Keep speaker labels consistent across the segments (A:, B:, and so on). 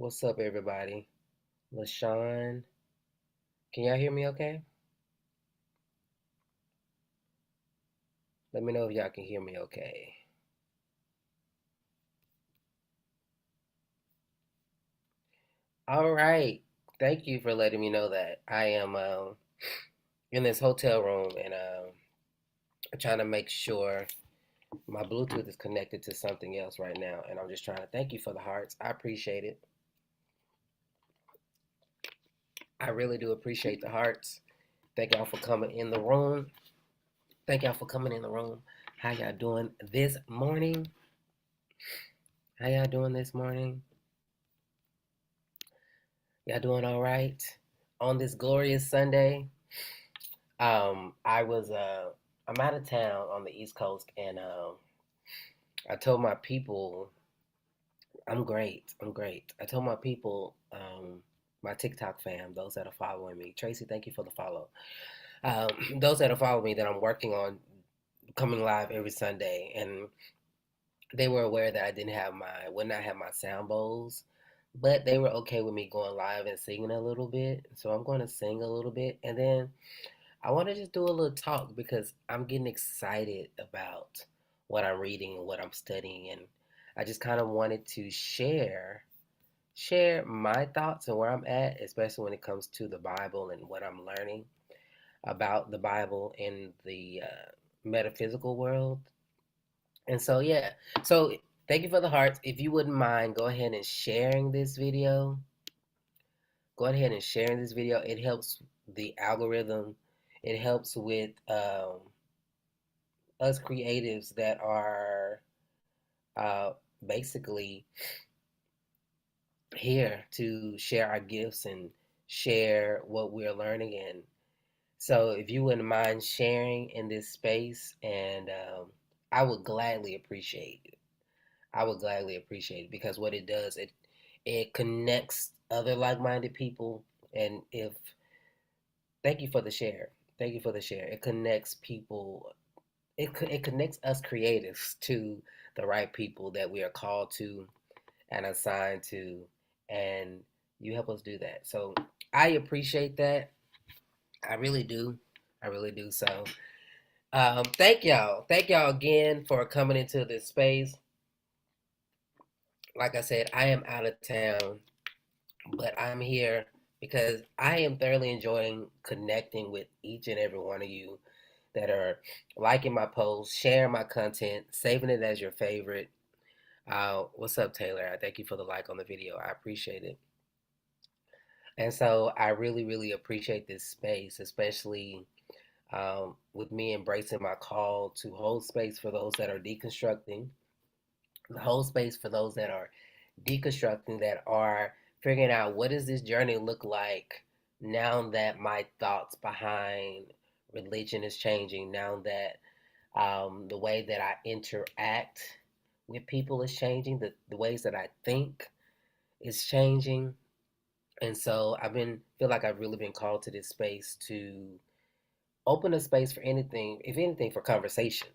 A: What's up, everybody? LaShawn, can y'all hear me okay? Let me know if y'all can hear me okay. All right. Thank you for letting me know that. I am in this hotel room and I'm trying to make sure my Bluetooth is connected to something else right now. And I'm just trying to thank you for the hearts. I appreciate it. I really do appreciate the hearts. Thank y'all for coming in the room. Thank y'all for coming in the room. How y'all doing this morning? How y'all doing this morning? Y'all doing all right on this glorious Sunday? I'm out of town on the East Coast, and I told my people I'm great. I'm great. I told my people, my TikTok fam, those that are following me. Tracy, thank you for the follow. Those that are following me, that I'm working on coming live every Sunday, and they were aware that would not have my sound bowls, but they were okay with me going live and singing a little bit. So I'm going to sing a little bit, and then I want to just do a little talk because I'm getting excited about what I'm reading and what I'm studying, and I just kind of wanted to share my thoughts and where I'm at, especially when it comes to the Bible and what I'm learning about the Bible in the metaphysical world. And so yeah, so thank you for the hearts. If you wouldn't mind, go ahead and sharing this video. Go ahead and sharing this video. It helps the algorithm. It helps with us creatives that are uh, basically here to share our gifts and share what we're learning. And so, if you wouldn't mind sharing in this space, and I would gladly appreciate it. I would gladly appreciate it because what it does, it connects other like-minded people. And if thank you for the share, thank you for the share. It connects people. It connects us creatives to the right people that we are called to and assigned to, and you help us do that. So I appreciate that. I really do. I really do. So thank y'all. Thank y'all again for coming into this space. Like I said, I am out of town, but I'm here because I am thoroughly enjoying connecting with each and every one of you that are liking my posts, sharing my content, saving it as your favorite. What's up, Taylor? I thank you for the like on the video. I appreciate it. And so I really, really appreciate this space, especially with me embracing my call to hold space for those that are deconstructing, hold space for those that are deconstructing, that are figuring out what does this journey look like now that my thoughts behind religion is changing, now that the way that I interact with people is changing, the ways that I think is changing. And so feel like I've really been called to this space to open a space for anything, if anything, for conversation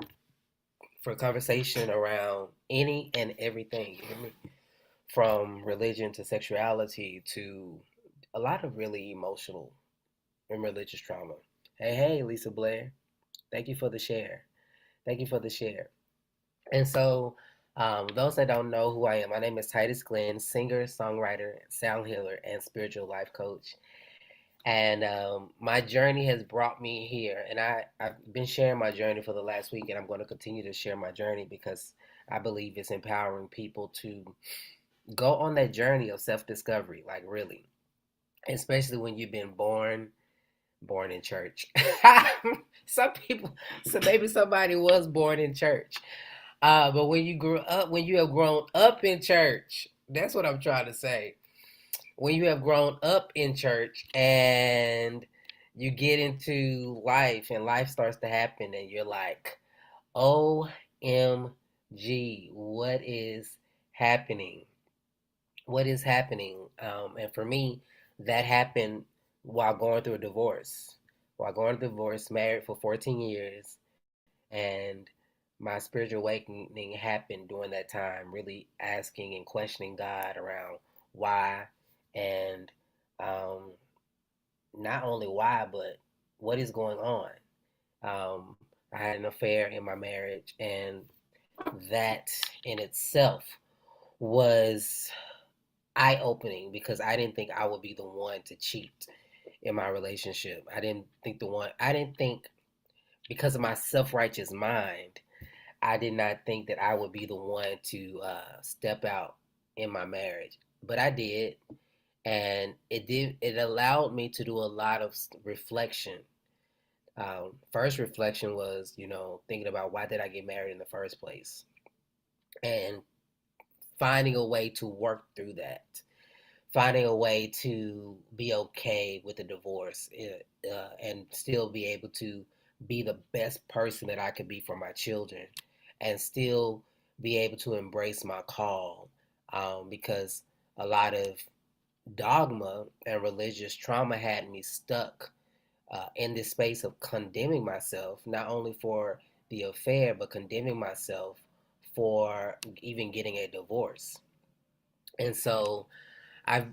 A: around any and everything. You hear me? From religion to sexuality to a lot of really emotional and religious trauma. Hey, hey, Lisa Blair. Thank you for the share. Thank you for the share. And so, those that don't know who I am, my name is Titus Glenn, singer, songwriter, sound healer, and spiritual life coach. And my journey has brought me here. And I've been sharing my journey for the last week, and I'm going to continue to share my journey because I believe it's empowering people to go on that journey of self discovery, like really, especially when you've been born in church. Some people, so maybe somebody was born in church, but when you grew up, when you have grown up in church, that's what I'm trying to say. When you have grown up in church and you get into life and life starts to happen and you're like, OMG, what is happening? What is happening? And for me, that happened while going through a divorce. While going through a divorce, married for 14 years, and my spiritual awakening happened during that time, really asking and questioning God around why, and um, not only why, but what is going on. I had an affair in my marriage, and that in itself was eye opening because I didn't think I would be the one to cheat in my relationship. I didn't think because of my self righteous mind, I did not think that I would be the one to step out in my marriage. But I did, and it allowed me to do a lot of reflection. First reflection was, thinking about why did I get married in the first place, and finding a way to work through that, finding a way to be okay with the divorce, and still be able to be the best person that I could be for my children, and still be able to embrace my call, because a lot of dogma and religious trauma had me stuck in this space of condemning myself, not only for the affair, but condemning myself for even getting a divorce. And so I've,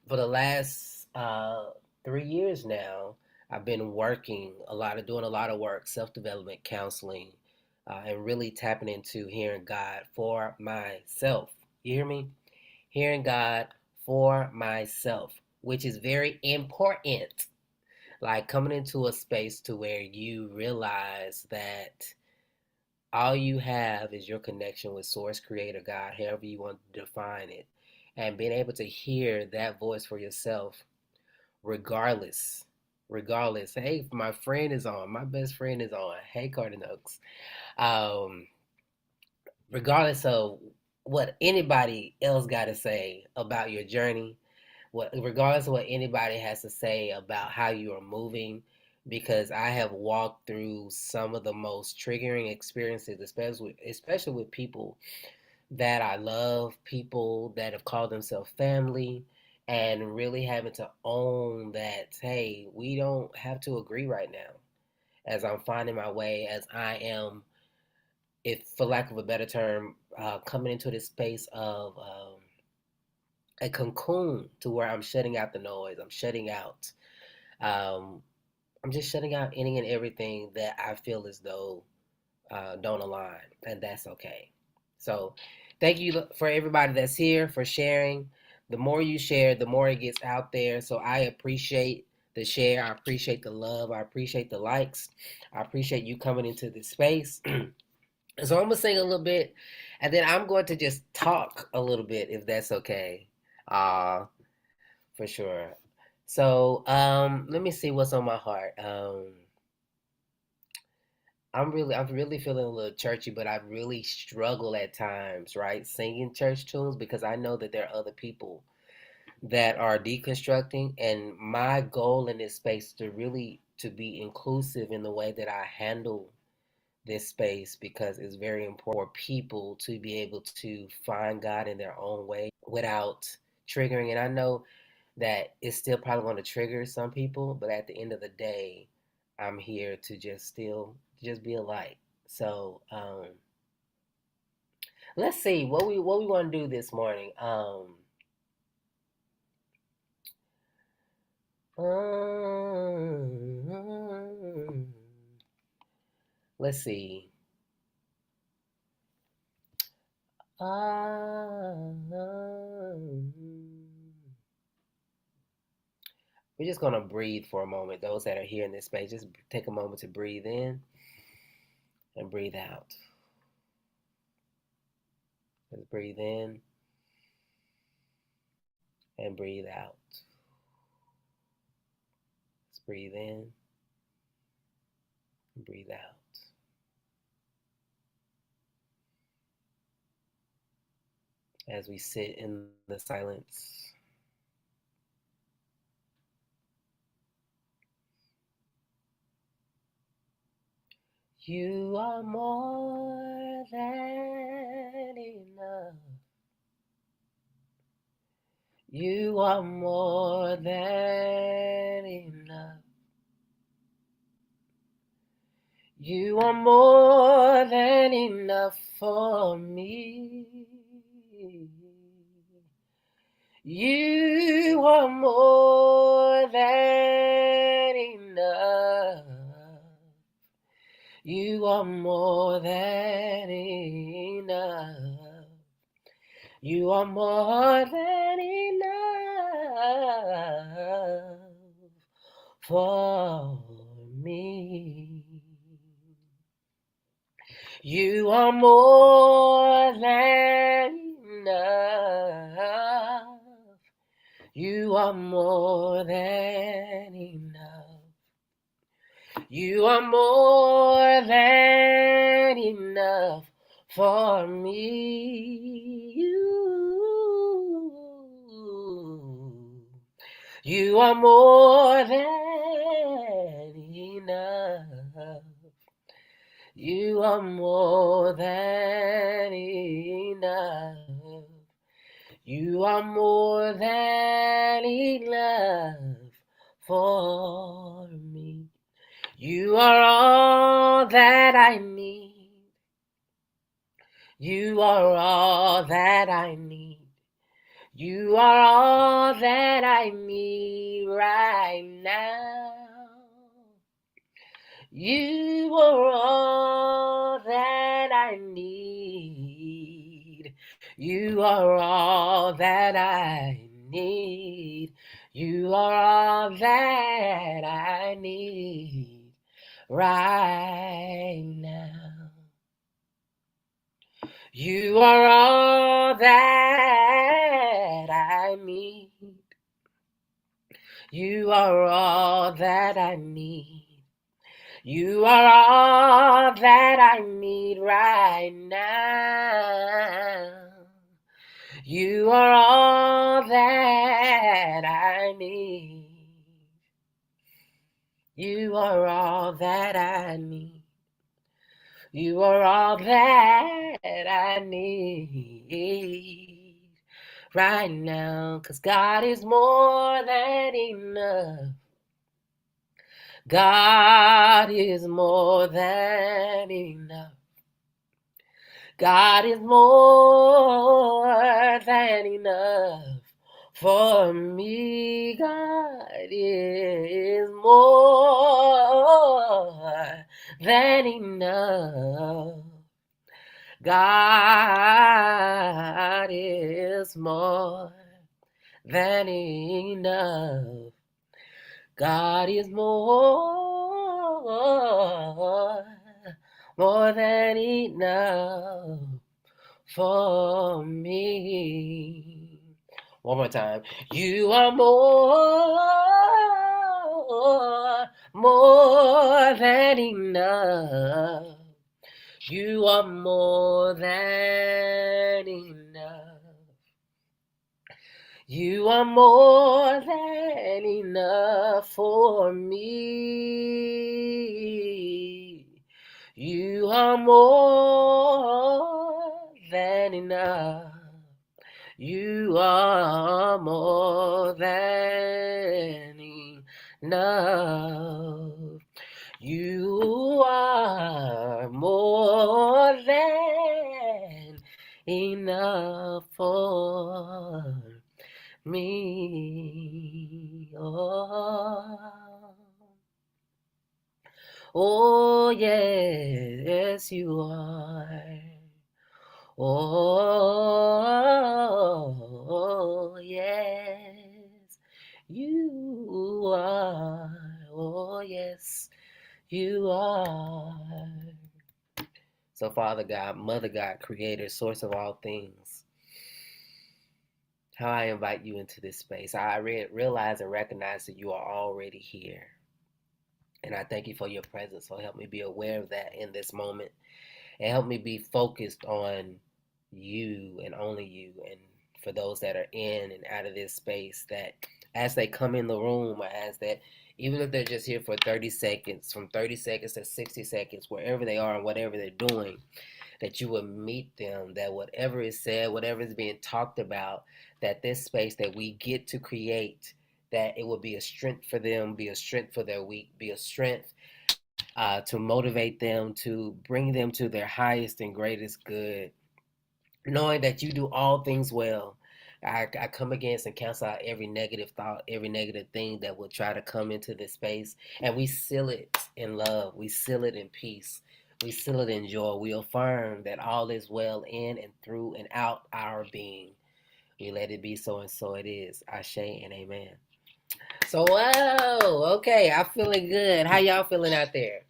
A: for the last 3 years now, I've been doing a lot of work, self development, counseling, and really tapping into hearing God for myself. You hear me? Hearing God for myself, which is very important. Like coming into a space to where you realize that all you have is your connection with Source, Creator, God, however you want to define it, and being able to hear that voice for yourself, regardless. Regardless. Hey, my friend is on. My best friend is on. Hey, Carter Noakes. Um, Regardless of what anybody else got to say about your journey, regardless of what anybody has to say about how you are moving, because I have walked through some of the most triggering experiences, especially with people that I love, people that have called themselves family, and really having to own that, hey, we don't have to agree right now. As I'm finding my way, as I am, if for lack of a better term, coming into this space of a cocoon to where I'm shutting out the noise. Um, I'm just shutting out any and everything that I feel as though don't align, and that's okay. So, thank you for everybody that's here for sharing. The more you share, the more it gets out there. So I appreciate the share. I appreciate the love. I appreciate the likes. I appreciate you coming into this space. So I'm gonna sing a little bit, and then I'm going to just talk a little bit, if that's okay. Uh, for sure. So let me see what's on my heart. I'm really feeling a little churchy, but I really struggle at times, right, singing church tunes because I know that there are other people that are deconstructing, and my goal in this space to really to be inclusive in the way that I handle this space because it's very important for people to be able to find God in their own way without triggering. And I know that it's still probably going to trigger some people, but at the end of the day, I'm here to just be a light. So let's see what we want to do this morning. Um, let's see. We're just gonna breathe for a moment. Those that are here in this space, just take a moment to breathe in and breathe out. Just breathe in and breathe out. Just breathe in and breathe out. As we sit in the silence, you are more than enough. You are more than enough. You are more than enough for me. You are more than enough. You are more than enough. You are more than enough for me. You are more than enough. You are more than enough. You are more than enough for me. You are more than enough. You are more than enough. You are more than enough for me. You are all that I need. You are all that I need. You are all that I need right now. You are all that I need. You are all that I need. You are all that I need right now. You are all that I need. You are all that I need. You are all that I need right now. You are all that I need. You are all that I need. You are all that I need right now. 'Cause God is more than enough. God is more than enough. God is more than enough for me. God is more than enough. God is more than enough. God is more than enough for me. One more time. You are more than enough. You are more than enough. You are more than enough for me. You are more than enough. You are more than enough. You are more than enough for me. Oh, yes, you are. Oh, yes, you are. Oh, yes, you are. So, Father God, Mother God, Creator, Source of all things, how I invite you into this space. I realize and recognize that you are already here. And I thank you for your presence. So help me be aware of that in this moment. And help me be focused on you and only you. And for those that are in and out of this space, that as they come in the room, or as that, even if they're just here for 30 seconds, from 30 seconds to 60 seconds, wherever they are and whatever they're doing, that you would meet them, that whatever is said, whatever is being talked about, that this space that we get to create, that it will be a strength for them, be a strength for their week, be a strength to motivate them, to bring them to their highest and greatest good, knowing that you do all things well. I come against and cancel out every negative thought, every negative thing that will try to come into this space. And we seal it in love. We seal it in peace. We seal it in joy. We affirm that all is well in and through and out our being. We let it be so, and so it is. Ashe and amen. So, whoa, okay, I'm feeling good. How y'all feeling out there?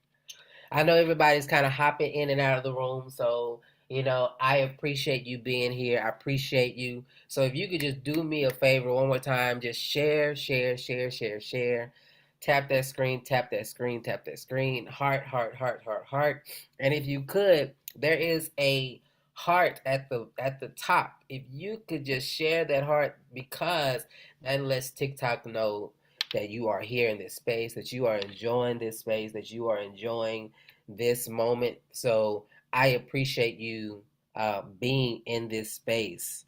A: I know everybody's kind of hopping in and out of the room, so I appreciate you being here. I appreciate you. So if you could just do me a favor one more time, just share, share, share, share, share. Tap that screen, tap that screen, tap that screen. Heart, heart, heart, heart, heart. And if you could, there is a heart at the top. If you could just share that heart, because that lets TikTok know that you are here in this space, that you are enjoying this space, that you are enjoying this moment. So I appreciate you being in this space.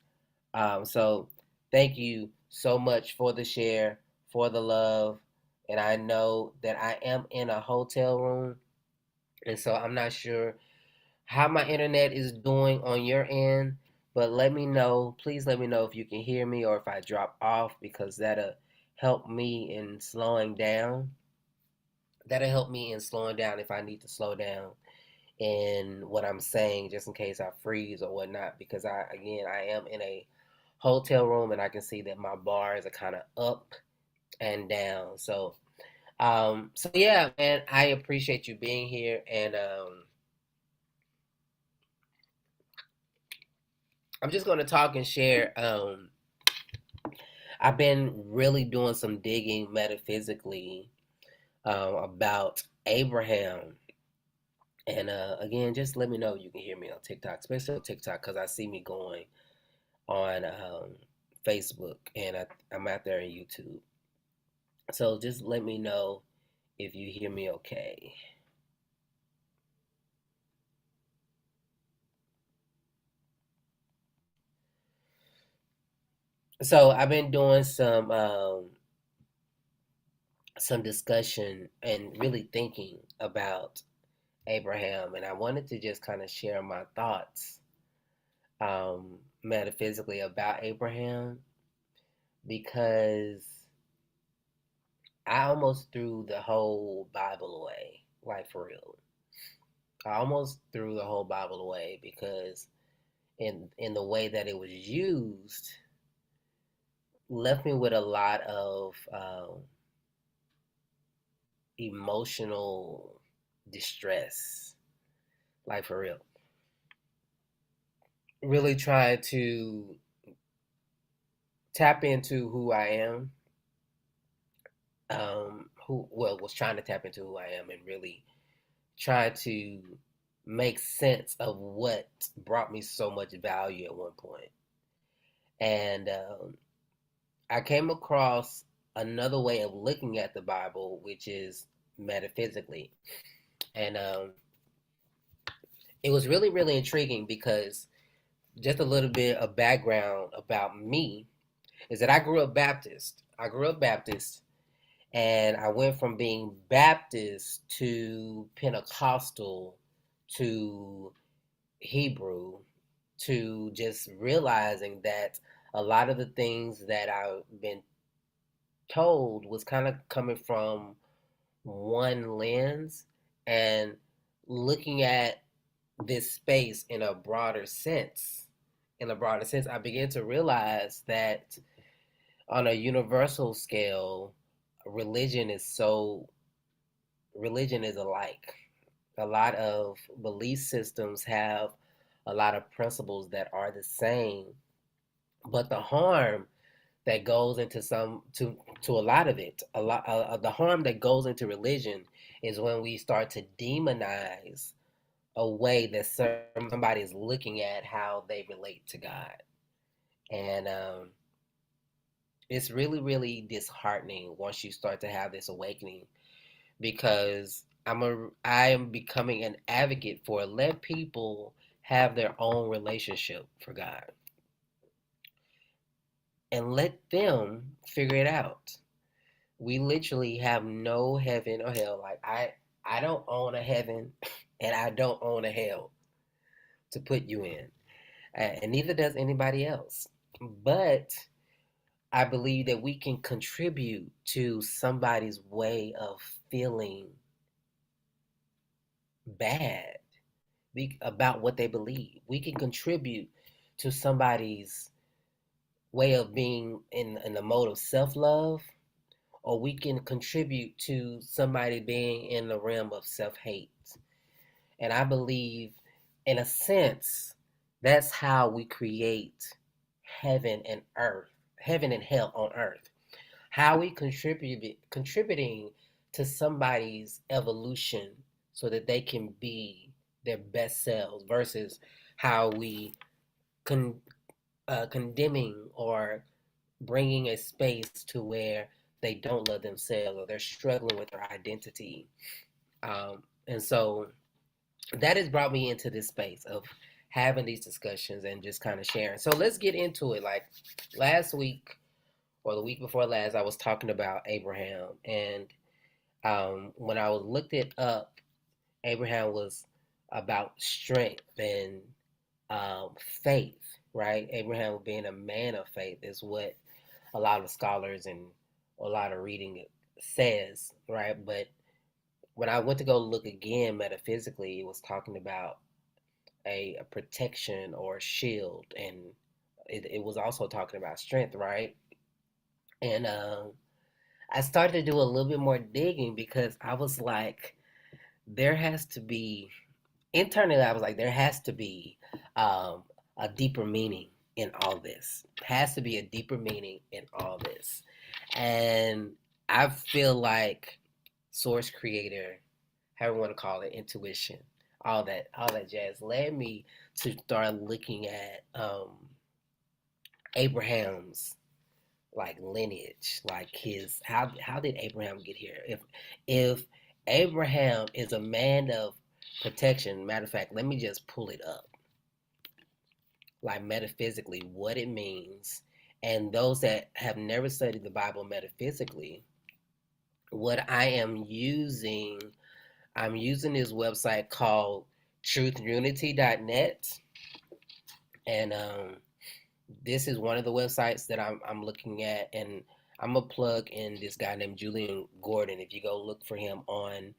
A: So thank you so much for the share, for the love. And I know that I am in a hotel room, and so I'm not sure how my internet is doing on your end, but let me know. Please let me know if you can hear me or if I drop off, because that'll help me in slowing down. That'll help me in slowing down if I need to slow down in what I'm saying, just in case I freeze or whatnot. Because I am in a hotel room, and I can see that my bars are kind of up and down. So yeah, man, I appreciate you being here, and I'm just gonna talk and share. I've been really doing some digging metaphysically about Abraham. And again, just let me know you can hear me on TikTok, especially on TikTok, because I see me going on Facebook, and I'm out there on YouTube. So just let me know if you hear me okay. So I've been doing some discussion and really thinking about Abraham, and I wanted to just kind of share my thoughts metaphysically about Abraham, because I almost threw the whole Bible away, like for real. I almost threw the whole Bible away because in the way that it was used, left me with a lot of emotional distress, like for real. Really tried to tap into who I am, who well was trying to tap into who I am, and really try to make sense of what brought me so much value at one point. And I came across another way of looking at the Bible, which is metaphysically. And it was really, really intriguing, because just a little bit of background about me is that I grew up Baptist. I grew up Baptist, and I went from being Baptist to Pentecostal to Hebrew, to just realizing that a lot of the things that I've been told was kind of coming from one lens, and looking at this space in a broader sense. In a broader sense, I began to realize that on a universal scale, religion is so religion is alike. A lot of belief systems have a lot of principles that are the same, but the harm that goes into to a lot of it, the harm that goes into religion is when we start to demonize a way that somebody is looking at how they relate to God. And it's really, really disheartening once you start to have this awakening, because I am becoming an advocate for let people have their own relationship for God, and let them figure it out. We literally have no heaven or hell. Like I don't own a heaven and I don't own a hell to put you in. And neither does anybody else. But I believe that we can contribute to somebody's way of feeling bad about what they believe. We can contribute to somebody's way of being in the mode of self love, or we can contribute to somebody being in the realm of self hate. And I believe, in a sense, that's how we create heaven and earth, heaven and hell on earth. How we contributing to somebody's evolution so that they can be their best selves versus how we con- condemning or bringing a space to where they don't love themselves or they're struggling with their identity. And so that has brought me into this space of having these discussions and just kind of sharing. So let's get into it. Like last week or the week before last, I was talking about Abraham, and when I was looked it up, Abraham was about strength and faith, right? Abraham being a man of faith is what a lot of scholars and a lot of reading says, right? But when I went to go look again metaphysically, it was talking about a protection or a shield, and it was also talking about strength, right? And I started to do a little bit more digging because I was like, there has to be internally. I was like, there has to be a deeper meaning in all this. Has to be a deeper meaning in all this, and I feel like source creator, however you want to call it, intuition, all that jazz led me to start looking at Abraham's like lineage, like his how did Abraham get here? If Abraham is a man of protection, matter of fact, let me just pull it up, like metaphysically, what it means. And those that have never studied the Bible metaphysically, what I'm using this website called truthunity.net, and this is one of the websites that I'm looking at, and I'm gonna plug in this guy named Julian Gordon. If you go look for him on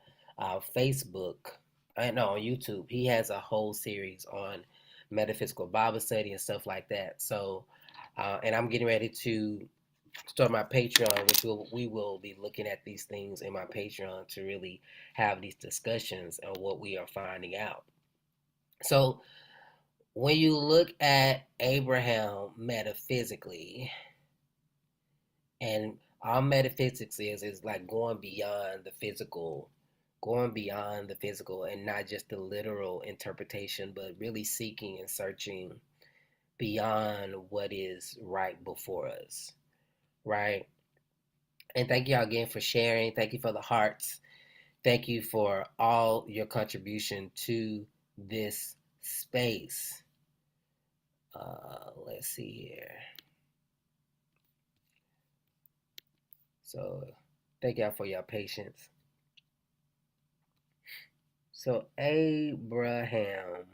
A: Facebook, I know on YouTube, he has a whole series on metaphysical Bible study and stuff like that. So, and I'm getting ready to start my Patreon, which we will be looking at these things in my Patreon to really have these discussions on what we are finding out. So when you look at Abraham metaphysically, and all metaphysics is like going beyond the physical, and not just the literal interpretation, but really seeking and searching beyond what is right before us, right? And thank y'all again for sharing. Thank you for the hearts. Thank you for all your contribution to this space. Let's see here. So, thank y'all for your patience. So, Abraham.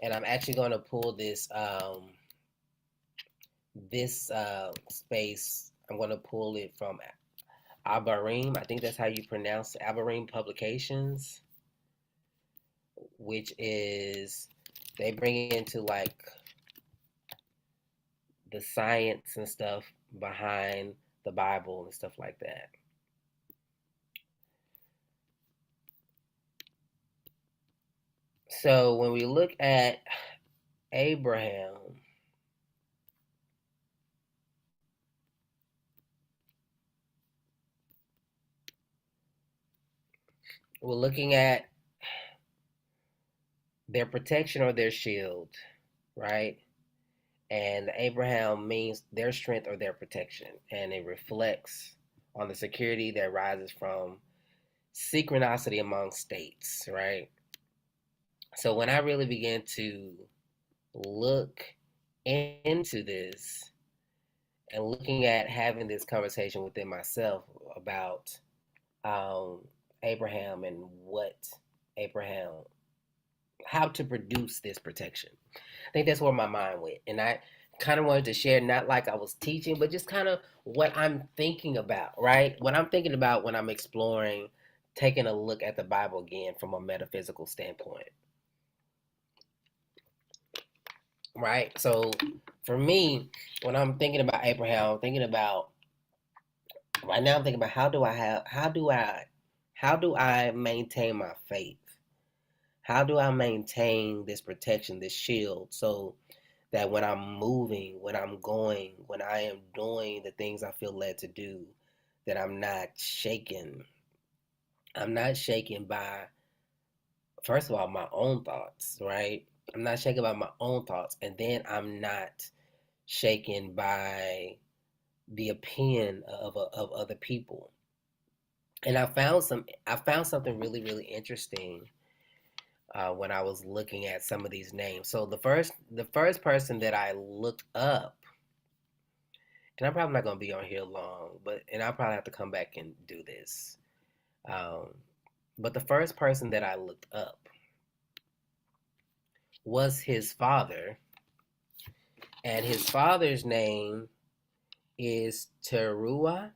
A: And I'm actually going to pull this space. I'm going to pull it from Abarim. I think that's how you pronounce it. Abarim Publications, which is they bring into like the science and stuff behind the Bible and stuff like that. So when we look at Abraham, we're looking at their protection or their shield, right? And Abraham means their strength or their protection, and it reflects on the security that rises from synchronicity among states, right? So when I really began to look into this and looking at having this conversation within myself about um, Abraham and what Abraham, how to produce this protection. I think that's where my mind went. And I kind of wanted to share, not like I was teaching, but just kind of what I'm thinking about, right? What I'm thinking about when I'm exploring, taking a look at the Bible again from a metaphysical standpoint, right? So for me, when I'm thinking about Abraham, I'm thinking about, right now I'm thinking about how do I maintain my faith? How do I maintain this protection, this shield, so that when I'm moving, when I'm going, when I am doing the things I feel led to do, that I'm not shaken. I'm not shaken by, first of all, my own thoughts, right? I'm not shaken by my own thoughts. And then I'm not shaken by the opinion of other people. And I found something really, really interesting when I was looking at some of these names. So the first person that I looked up, and I'm probably not gonna be on here long, but and I'll probably have to come back and do this. Um, but the first person that I looked up was his father, and his father's name is Teruah,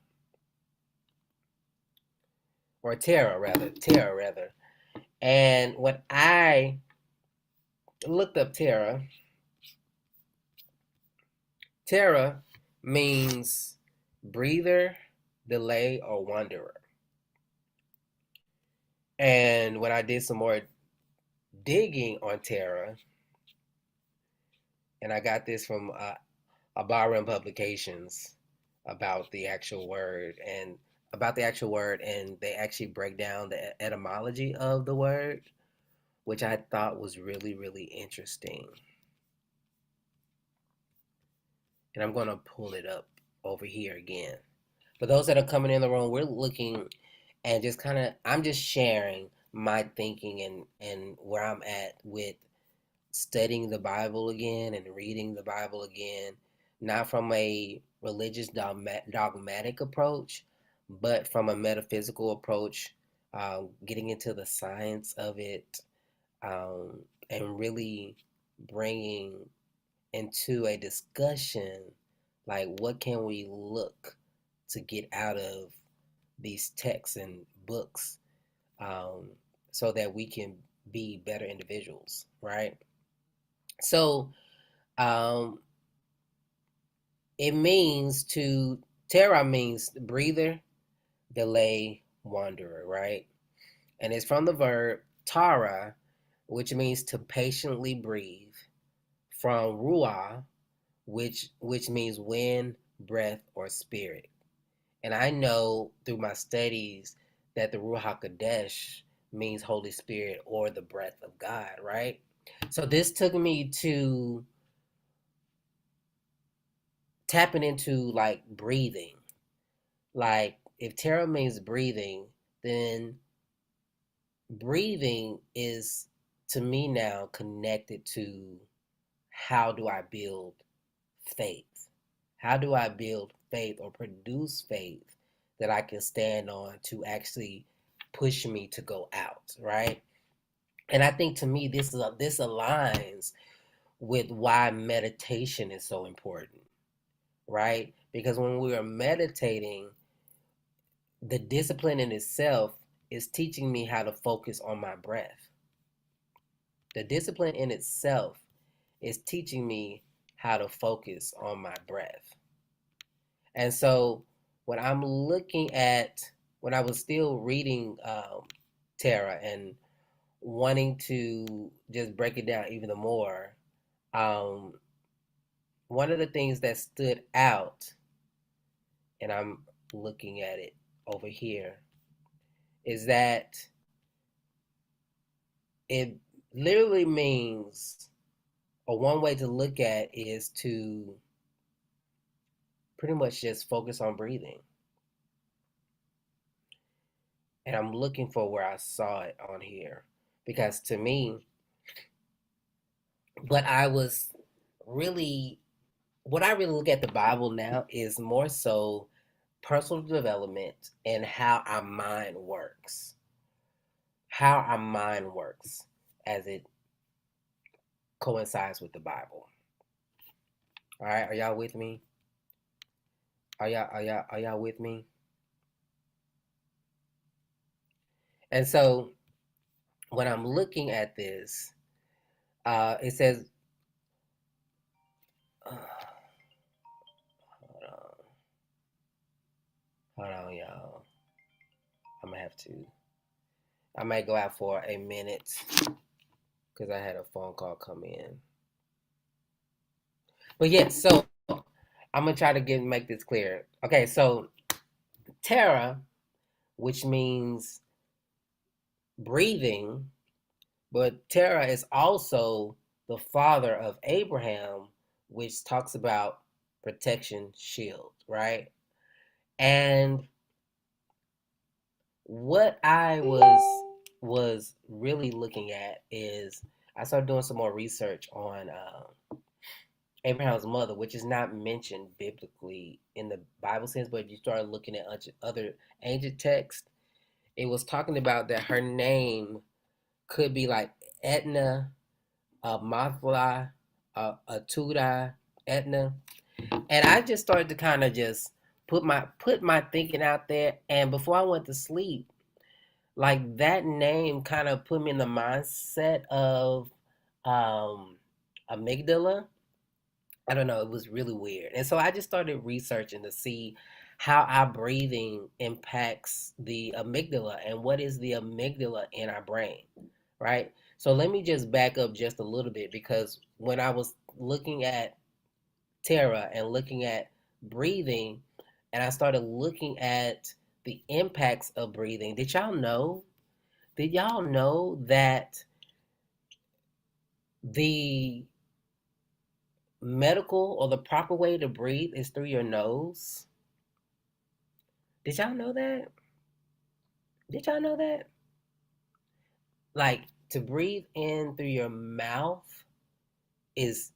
A: or Terah rather. And when I looked up Terah means breather, delay, or wanderer. And when I did some more digging on Terah, and I got this from Abarim Publications about the actual word and they actually break down the etymology of the word, which I thought was really, really interesting. And I'm going to pull it up over here again. For those that are coming in the room, we're looking and just kind of, I'm just sharing my thinking and where I'm at with studying the Bible again and reading the Bible again, not from a religious dogmatic approach, but from a metaphysical approach, getting into the science of it, and really bringing into a discussion like what can we look to get out of these texts and books, um, so that we can be better individuals, right? So um, it means to Terra means breather, delay, wanderer, right? And it's from the verb tara, which means to patiently breathe, from ruah, which means wind, breath, or spirit. And I know through my studies that the Ruach Hakodesh means Holy Spirit or the breath of God, right? So this took me to tapping into like breathing. Like if Terra means breathing, then breathing is to me now connected to how do I build faith? How do I build faith or produce faith that I can stand on to actually push me to go out, right? And I think to me this aligns with why meditation is so important, right? Because when we are meditating, the discipline in itself is teaching me how to focus on my breath. The discipline in itself is teaching me how to focus on my breath. And so when I'm looking at, when I was still reading Tara and wanting to just break it down even more, um, one of the things that stood out, and I'm looking at it over here, is that it literally means, or one way to look at is to pretty much just focus on breathing. And I'm looking for where I saw it on here. Because to me, but I was really, what I really look at the Bible now is more so personal development and how our mind works. How our mind works as it coincides with the Bible. All right, are y'all with me? Are y'all with me? And so when I'm looking at this, it says, hold on, hold on, y'all. I'm gonna have to. I might go out for a minute because I had a phone call come in. But yeah, so I'm gonna try to make this clear. Okay, so Terra, which means breathing, but Terah is also the father of Abraham, which talks about protection shield, right? And what I was really looking at is I started doing some more research on Abraham's mother, which is not mentioned biblically in the Bible sense, but if you start looking at other ancient texts, it was talking about that her name could be like Etna, Mathla, Atuda, Etna, and I just started to kind of just put my thinking out there. And before I went to sleep, like that name kind of put me in the mindset of um, amygdala. I don't know, it was really weird, and so I just started researching to see how our breathing impacts the amygdala and what is the amygdala in our brain, right? So let me just back up just a little bit because when I was looking at Terra and looking at breathing, and I started looking at the impacts of breathing, did y'all know? Did y'all know that the medical or the proper way to breathe is through your nose? Did y'all know that? Did y'all know that? Like to breathe in through your mouth is,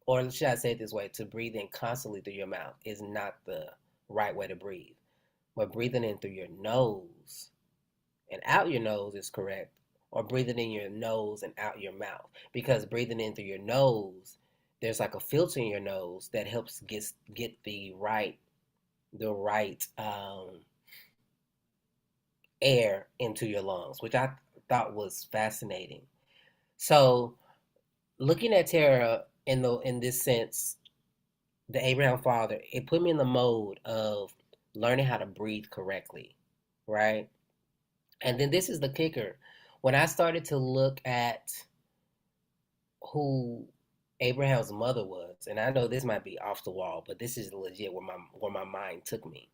A: or should I say it this way, to breathe in constantly through your mouth is not the right way to breathe. But breathing in through your nose and out your nose is correct, or breathing in your nose and out your mouth. Because breathing in through your nose, there's like a filter in your nose that helps get the right air into your lungs, which I thought was fascinating. So looking at Tara in this sense, the Abraham father, it put me in the mode of learning how to breathe correctly, right? And then this is the kicker. When I started to look at who Abraham's mother was, and I know this might be off the wall, but this is legit where my mind took me.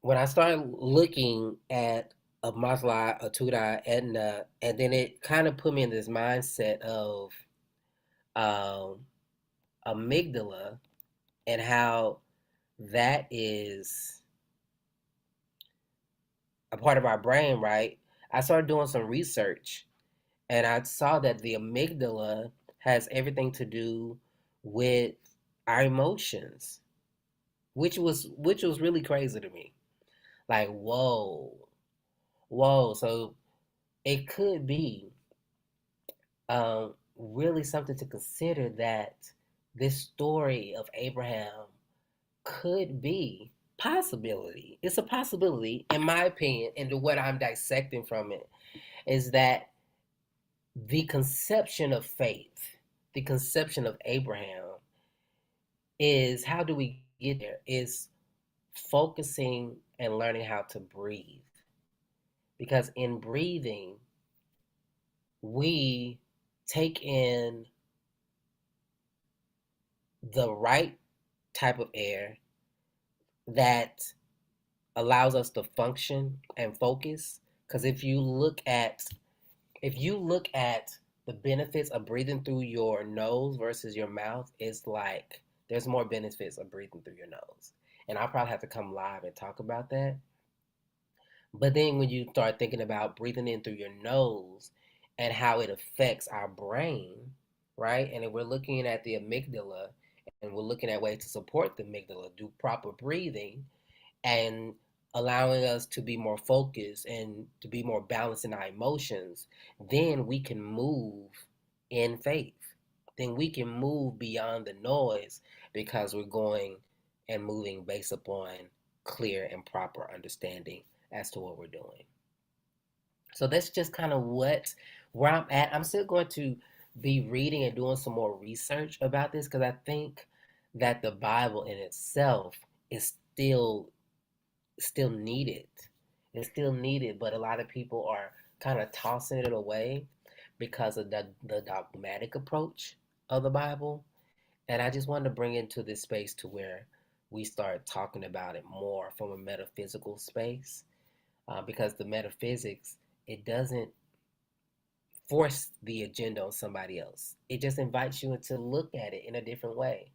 A: When I started looking at a Masla, a Tuda, Edna, and then it kind of put me in this mindset of um, amygdala and how that is a part of our brain, right? I started doing some research and I saw that the amygdala has everything to do with our emotions, which was really crazy to me. Like, whoa, whoa. So it could be really something to consider that this story of Abraham could be possibility. It's a possibility, in my opinion, and what I'm dissecting from it is that the conception of faith, the conception of Abraham is how do we get there? Is focusing and learning how to breathe. Because in breathing, we take in the right type of air that allows us to function and focus. Because if you look at the benefits of breathing through your nose versus your mouth, it's like there's more benefits of breathing through your nose. And I'll probably have to come live and talk about that. But then when you start thinking about breathing in through your nose and how it affects our brain, right? And if we're looking at the amygdala we're looking at ways to support the amygdala, do proper breathing, and allowing us to be more focused and to be more balanced in our emotions, then we can move in faith. Then we can move beyond the noise because we're going and moving based upon clear and proper understanding as to what we're doing. So that's just kind of where I'm at. I'm still going to be reading and doing some more research about this because I think that the Bible in itself is still needed. It's still needed, but a lot of people are kind of tossing it away because of the dogmatic approach of the Bible. And I just wanted to bring it into this space to where we start talking about it more from a metaphysical space, because the metaphysics, it doesn't force the agenda on somebody else. It just invites you to look at it in a different way.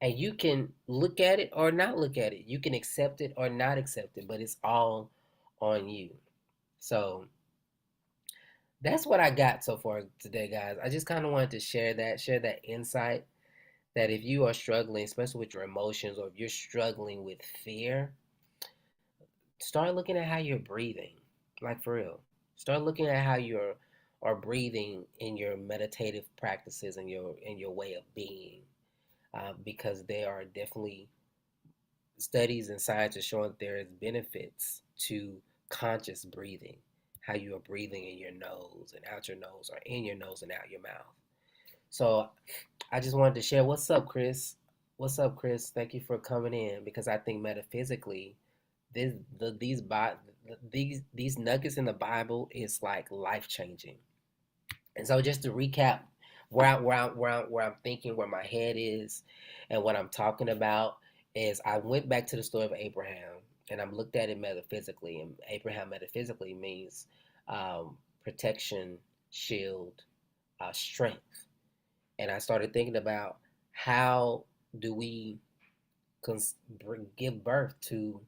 A: And you can look at it or not look at it. You can accept it or not accept it, but it's all on you. So that's what I got so far today, guys. I just kind of wanted to share that insight that if you are struggling, especially with your emotions, or if you're struggling with fear, start looking at how you're breathing. Like for real. Start looking at how you're are breathing in your meditative practices and your way of being, because there are definitely studies and science are showing that there is benefits to conscious breathing, how you are breathing in your nose and out your nose, or in your nose and out your mouth. So I just wanted to share. What's up, Chris? What's up, Chris? Thank you for coming in, because I think metaphysically, this the these nuggets in the Bible is like life changing. And so just to recap where I'm thinking, where my head is, and what I'm talking about is I went back to the story of Abraham, and I'm looked at it metaphysically. And Abraham metaphysically means protection, shield, strength. And I started thinking about how do we give birth to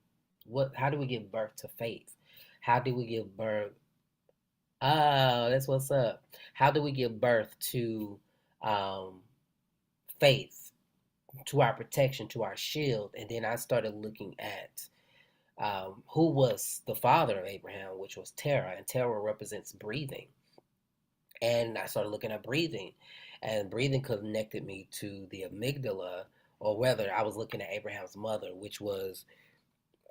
A: what? How do we give birth to faith? How do we give birth? Oh, that's what's up. How do we give birth to um, faith, to our protection, to our shield? And then I started looking at who was the father of Abraham, which was Terah, and Terah represents breathing. And I started looking at breathing, and breathing connected me to the amygdala, or whether I was looking at Abraham's mother, which was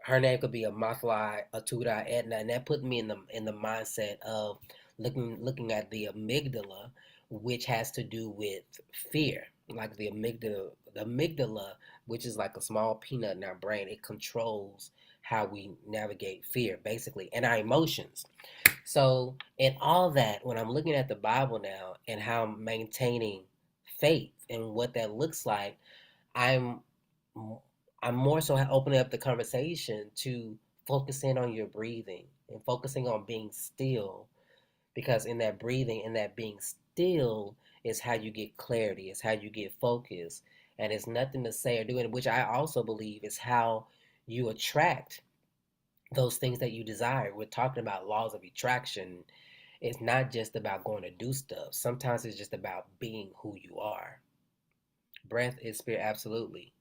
A: her name could be a Mathlai, Atuda, Edna, and that put me in the mindset of looking at the amygdala, which has to do with fear. Like the amygdala, which is like a small peanut in our brain, it controls how we navigate fear, basically, and our emotions. So, in all that, when I'm looking at the Bible now and how I'm maintaining faith and what that looks like, I'm I'm more so opening up the conversation to focusing on your breathing and focusing on being still, because in that breathing and that being still is how you get clarity, is how you get focus, and it's nothing to say or do it, which I also believe is how you attract those things that you desire. We're talking about laws of attraction. It's not just about going to do stuff. Sometimes it's just about being who you are. Breath is spirit, absolutely.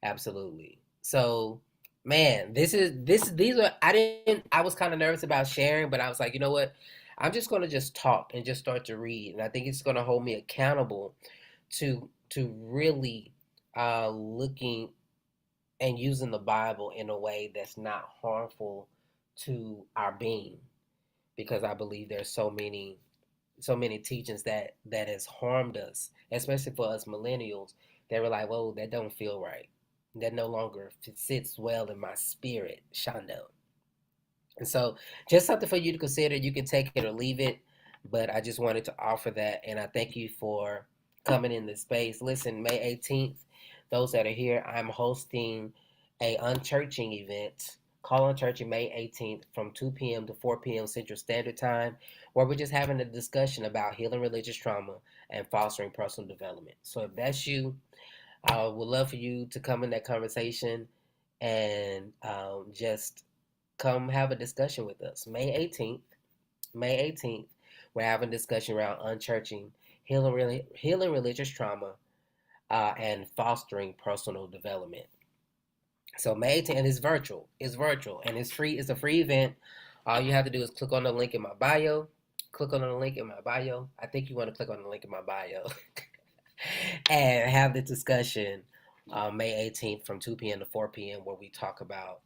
A: Absolutely. So, man, these are I was kind of nervous about sharing, but I was like, you know what? I'm just going to just talk and just start to read, and I think it's going to hold me accountable to really looking and using the Bible in a way that's not harmful to our being, because I believe there's so many teachings that has harmed us, especially for us millennials. They were like, "Whoa, that don't feel right. That no longer sits well in my spirit, Shondo." And so, just something for you to consider. You can take it or leave it, but I just wanted to offer that, and I thank you for coming in this space. Listen, May 18th, those that are here, I'm hosting a unchurching event. Call Unchurching May 18th from 2 p.m. to 4 p.m. Central Standard Time, where we're just having a discussion about healing religious trauma and fostering personal development. So if that's you, I would love for you to come in that conversation and just come have a discussion with us. May 18th, we're having a discussion around unchurching, healing religious trauma, and fostering personal development. So May 10th is virtual. It's virtual and it's free. It's a free event. All you have to do is click on the link in my bio. Click on the link in my bio. I think you want to click on the link in my bio and have the discussion May 18th from 2 p.m. to 4 p.m. where we talk about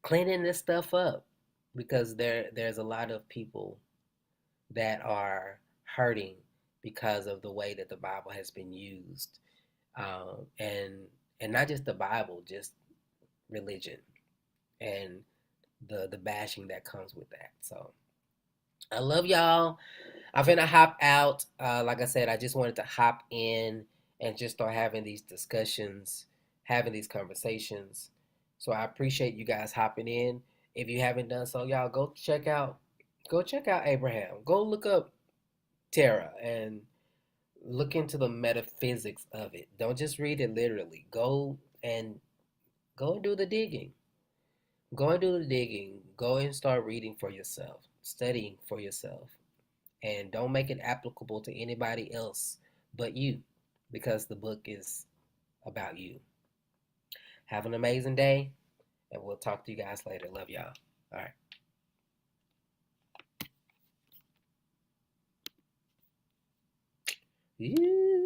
A: cleaning this stuff up because there's a lot of people that are hurting because of the way that the Bible has been used, um, and and not just the Bible, just religion and the bashing that comes with that. So I love y'all. I'm finna hop out. Like I said, I just wanted to hop in and just start having these discussions, having these conversations. So I appreciate you guys hopping in. If you haven't done so, y'all go check out Abraham. Go look up Terra and look into the metaphysics of it. Don't just read it literally. And go and do the digging. Go and do the digging. Go and start reading for yourself, studying for yourself, and don't make it applicable to anybody else but you because the book is about you. Have an amazing day, and we'll talk to you guys later. Love y'all. All right. Yeah.